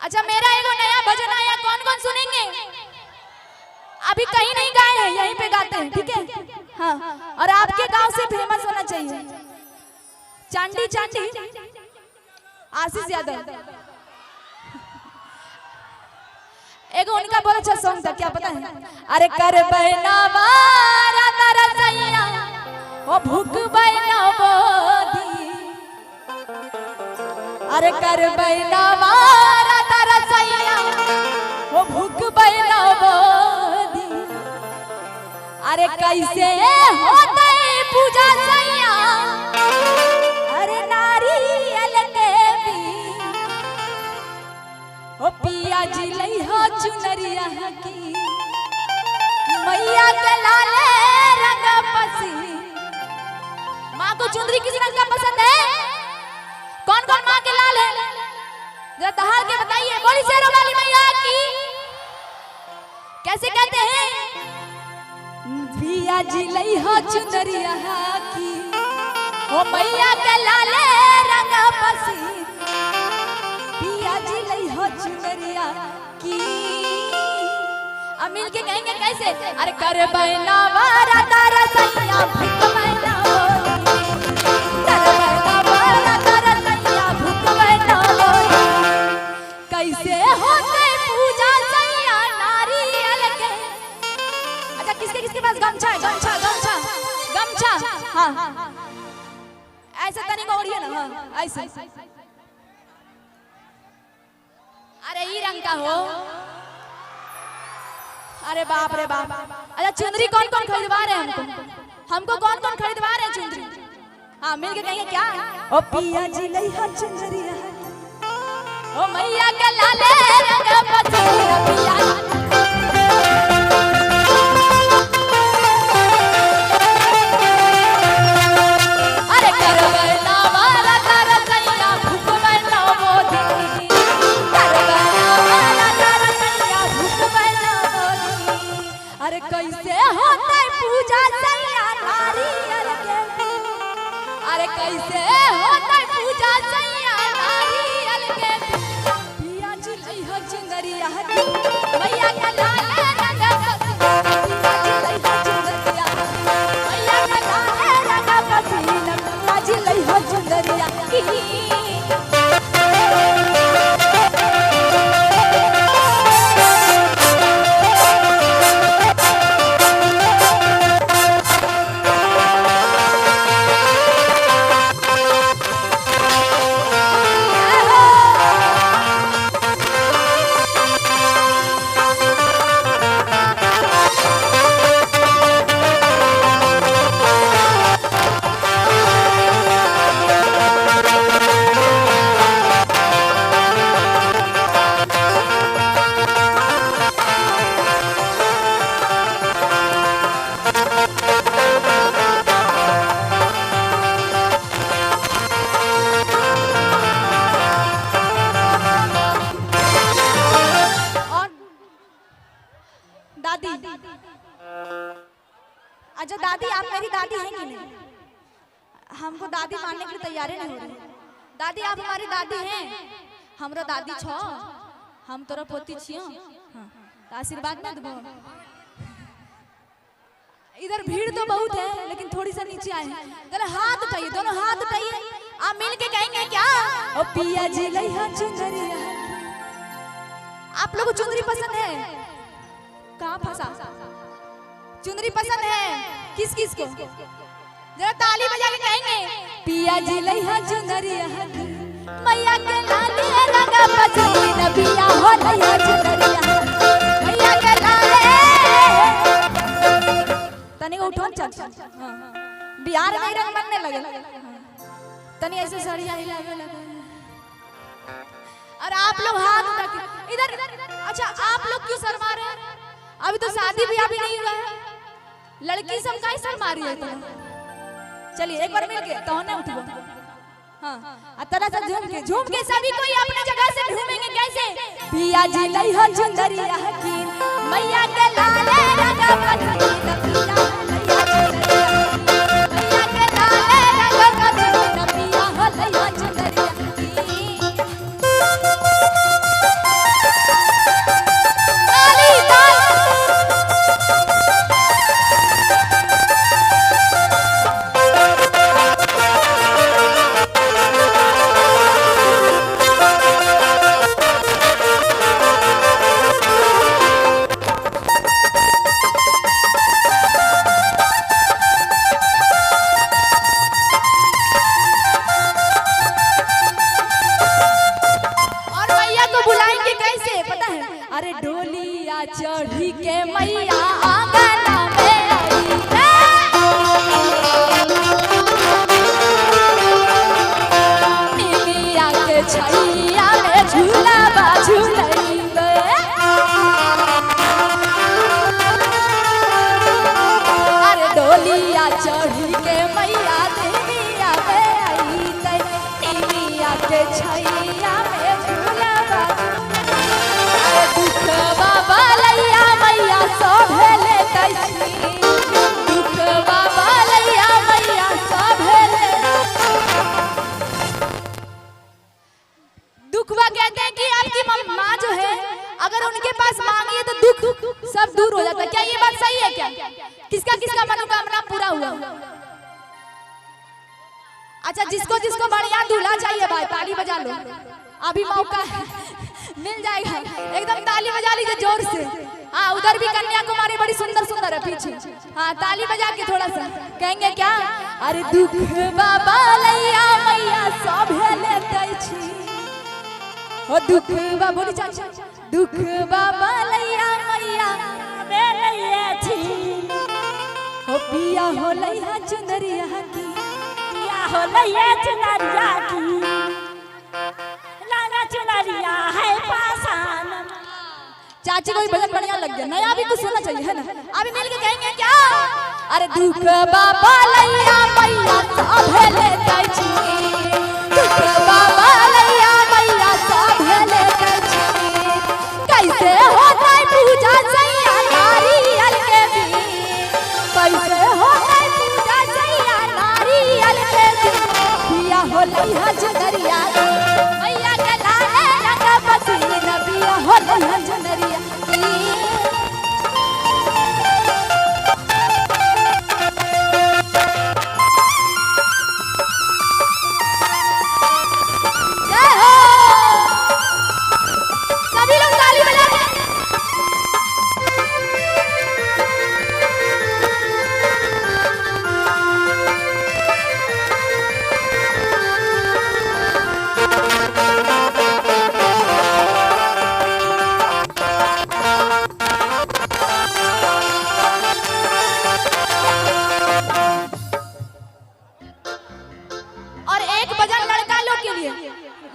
अच्छा मेरा एगो नया भजन आया, कौन कौन सुनेंगे? अभी कहीं नहीं गाए हैं, यहीं पे गाते हैं, ठीक है? हाँ, और आपके गांव से फेमस होना चाहिए। चांडी चांडी आशीष यादव, एगो उनका बहुत अच्छा सॉन्ग था, क्या पता है? अरे कर बैनावारा तारा सैया ओ भूख बैनावोदी, अरे कर बैनावारा तारा सैया ओ भूख बैनावोदी, अरे कैसे होते पूजा सैया, अरे नारियल के भी ओ पिया जी लई हो चुनरिया की, मैया के लाले रंग पसी। माँ को चुनरी किस रंग का पसंद है? कौन कौन माँ के लाल है? जरा दहाड़ के बताइए। बोली शेरों वाली मैया की। कैसे कहते हैं? पिया जी लई हो चुनरिया की, ओ मैया के लाले रंग पसी, पिया जी लई हो चुनरिया की। अब मिल के कहेंगे कैसे? अरे कर बैनावारा तारा सैया भूख बैनावोदी, कर बैनावारा तारा सैया भूख बैनावोदी, कैसे होते पूजा सैया नारियल के। अच्छा किसके किसके पास गमछा है? गमछा गमछा गमछा, हाँ ऐसे तनी को ओढ़िए ना, हाँ ऐसे। अरे ई रंग का हो, अरे बाप रे बाप। अच्छा चुंदरी कौन कौन खरीदवा रहे हैं हमको? हमको कौन कौन खरीदवा रहे हैं चुंदरी? हाँ मिल के कहेंगे क्या? ओ पिया जी लई हो चुंदरी, ओ मैया के लाले रंग पसीना, पिया अरे कर बैनावारा तारा सैया भूख बैनावोदी, कर बैनावारा तारा सैया भूख बैनावोदी, अरे कैसे होता पूजा सैया नारियल के, अरे कैसे होता पूजा सैया नारियल के, पिया जी लई हो चुनरिया की, मैया के लाले रंग पसीना, पिया जी लई हो चुनरिया, मैया के लाले रंग पसीना, पिया जी लई हो चुनरिया की। दादी, अच्छा दादी आप मेरी दादी हैं कि नहीं? हमको दादी मानने के लिए तैयार नहीं हो रही। दादी आप हमारी दादी हैं? हमरो दादी छो, हम तोरो पोती छियो, हाँ आशीर्वाद ना दो। इधर भीड़ तो बहुत है लेकिन थोड़ी सा नीचे आए हैं, जरा हाथ उठाइए, दोनों हाथ उठाइए, आप मिल के कहेंगे क्या? ओ पिया जी लई हो चुनरिया। आप लोगों को चुनरी पसंद है? कहाँ फंसा? चुनरी पसंद है किस किस को? जरा ताली बजा के कहेंगे पिया जी लई हो चुनरिया, मैया के लाले रंग पसीना, पिया हो लई हो चुनरिया, मैया के लाले। तनी उठो चल, बिहार में रंग बनने लगे, तनी ऐसे सड़िया हिलावे लगे। और आप लोग हाथ उठा के इधर। अच्छा आप लोग क्यों शर्मा रहे हैं? अभी तो शादी भी अभी नहीं हुआ है, लड़की सब का शर्मा रही है तो। चलिए एक बार मिलके तो ने उठो, हाँ तरह से झूम के सभी कोई अपनी जगह से घूमेंगे। कैसे? पिया जी लई हो चुनरिया की, मैया के लाले रंग पसीना, पिया लई हो चुनरिया, मैया के लाले रंग पसीना, पिया हो लई हो चुनरिया की। अरे डोलिया चढ़ी के मैया आंगन में आई निमिया के छैया में झूला झूलैबे अरे डोलिया चढ़ी के मैया निमिया में आई निमिया के छैया में झूला दुखवा बलैया मैया सभे लेतै छी दुखवा बलैया मैया सभे ले दुखवा कहते हैं कि आपकी माँ जो है अगर उनके पास मांगिए तो दुख सब दूर हो जाता है। क्या ये बात सही है? क्या किसका किसका मनोकामना पूरा हुआ? अच्छा, जिसको जिसको बढ़िया दूल्हा चाहिए भाई ताली बजा लो, अभी मौका मिल जाएगा। एकदम ताली बजा लीजिए जोर से। हाँ, उधर भी कन्याकुमारी बड़ी सुंदर सुंदर है पीछे। हाँ, ताली बजा के थोड़ा सा कहेंगे क्या? अरे दुख बाबा लैया मैया सभे लेतै छी हो दुख बा बोली चाचा दुख बाबा लैया मैया बेलैया छी हो पिया हो लैया चुनरिया की पिया हो लैया चुनरिया की चुनरिया है पासान। चाची को भी भजन बढ़िया लग गया, नया भी कुछ सुनना चाहिए है ना। अभी मिल के कहेंगे क्या? अरे दुख बाबा लैया मैया सभे लेतै छी दुख बाबा लैया मैया सभे लेतै छी कैसे होतै पूजा सैया नारियल के भी कैसे होतै पूजा सैया नारियल के भी पिया हो लैया चुनरिया मैया के लाले रंगा पसीना पिया हो लैया चुनरिया जय हो सभी लोग ताली बजा के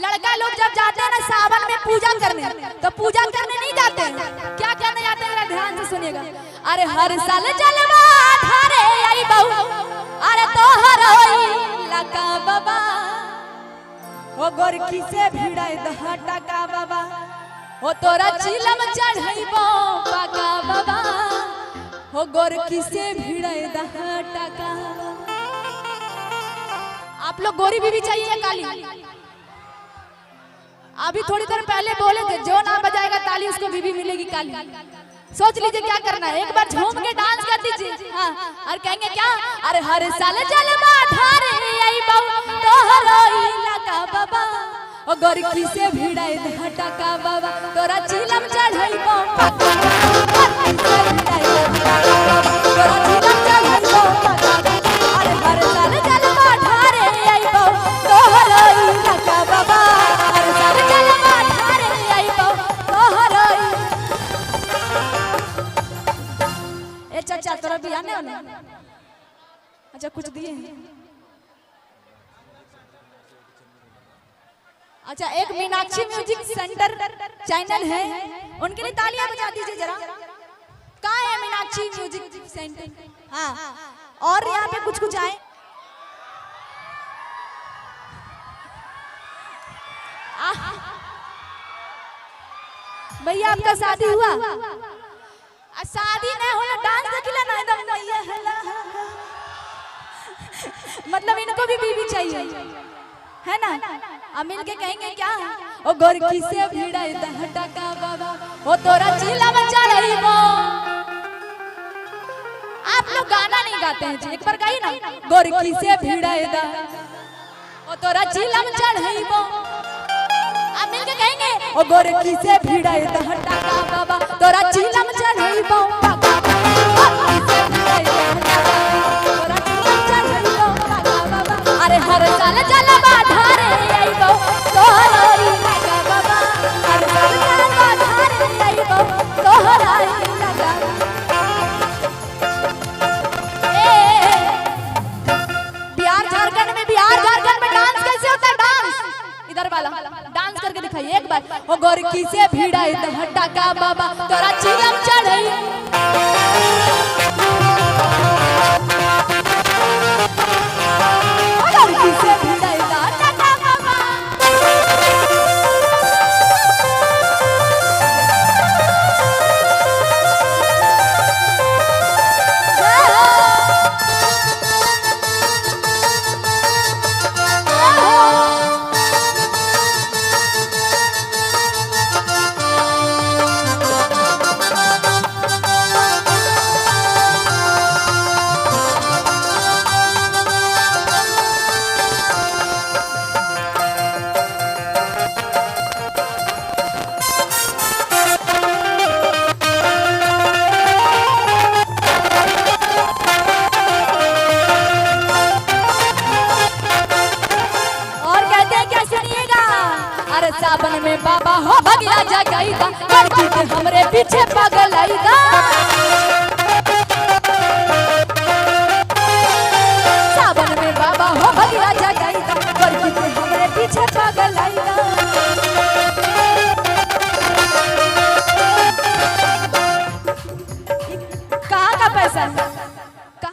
लड़का लोग जब जाते हैं ना सावन में पूजा करने तो पूजा करने नहीं जाते हैं। क्या करने जाते हैं? ध्यान से सुनिएगा। अरे हर साल जलवा धारे आई बहू अरे तोहर होई लका बाबा हो गोरखी से भिड़ाई दहटा का बाबा हो तोरा चिलम चढ़ैबो पाका बाबा हो गोरखी से भिड़ाई दहटा का। आप लोग गोरी बीबी चाहिए काली? अभी थोड़ी देर पहले बोले थे जो ना बजाएगा ताली उसको बीबी मिलेगी काली। सोच लीजिए क्या करना है, एक बार झूम के डांस कर दीजिए। हाँ, और कहेंगे क्या? अरे हर साल जलवा ढारे आई बहू तोहरो इलाका बाबा ओ गोरखी से भिड़ाई घाटा का बाबा तोरा चिलम चढ़ैबो पाका तोरा चिलम चढ़ैबो पाका। अरे हर साल जलवा ढारे आई बहू तोहरो इलाका बाबा हर साल जलवा ढारे आई बहू तोहरो। ए चाचा तोरा बियाह नहीं होला? अच्छा कुछ दिए? अच्छा, एक मीनाक्षी म्यूजिक सेंटर चैनल है, उनके लिए तालियां बजा दीजिए जरा। कहाँ है मीनाक्षी म्यूजिक सेंटर? हाँ, और यहाँ पे कुछ कुछ आए। भैया आपका शादी हुआ? शादी नहीं होला, डांस देखिला ना एकदम भैया मतलब इनको भी बीवी चाहिए है ना। अब मिल के कहेंगे क्या? ओ गोरखी से भिड़ाई दहटा का बाबा ओ तोरा चिलम चढ़ैबो। आप लोग गाना नहीं गाते हैं जी, एक बार गाइए ना। गोरखी से भिड़ाई दा ओ तोरा चिलम चढ़ैबो। अब मिल के कहेंगे ओ गोरखी से भिड़ाई दहटा का बाबा तोरा चिलम चढ़ैबो। अरे हर साल जलवा ढारे आइबो तोहरो इलाका बाबा हर साल जलवा ढारे आइबो से भिड़ाई द टाका बाबा तोरा चिलम चढ़ई लड़की से भिड़ाई द टाका बाबा सावन में बाबा हो भगिया जगाईदा लड़की के हमरे पीछे पागल आईदा सावन में बाबा हो भगिया जगाईदा लड़की के हमरे पीछे पागल आईदा कहाँ का पैसा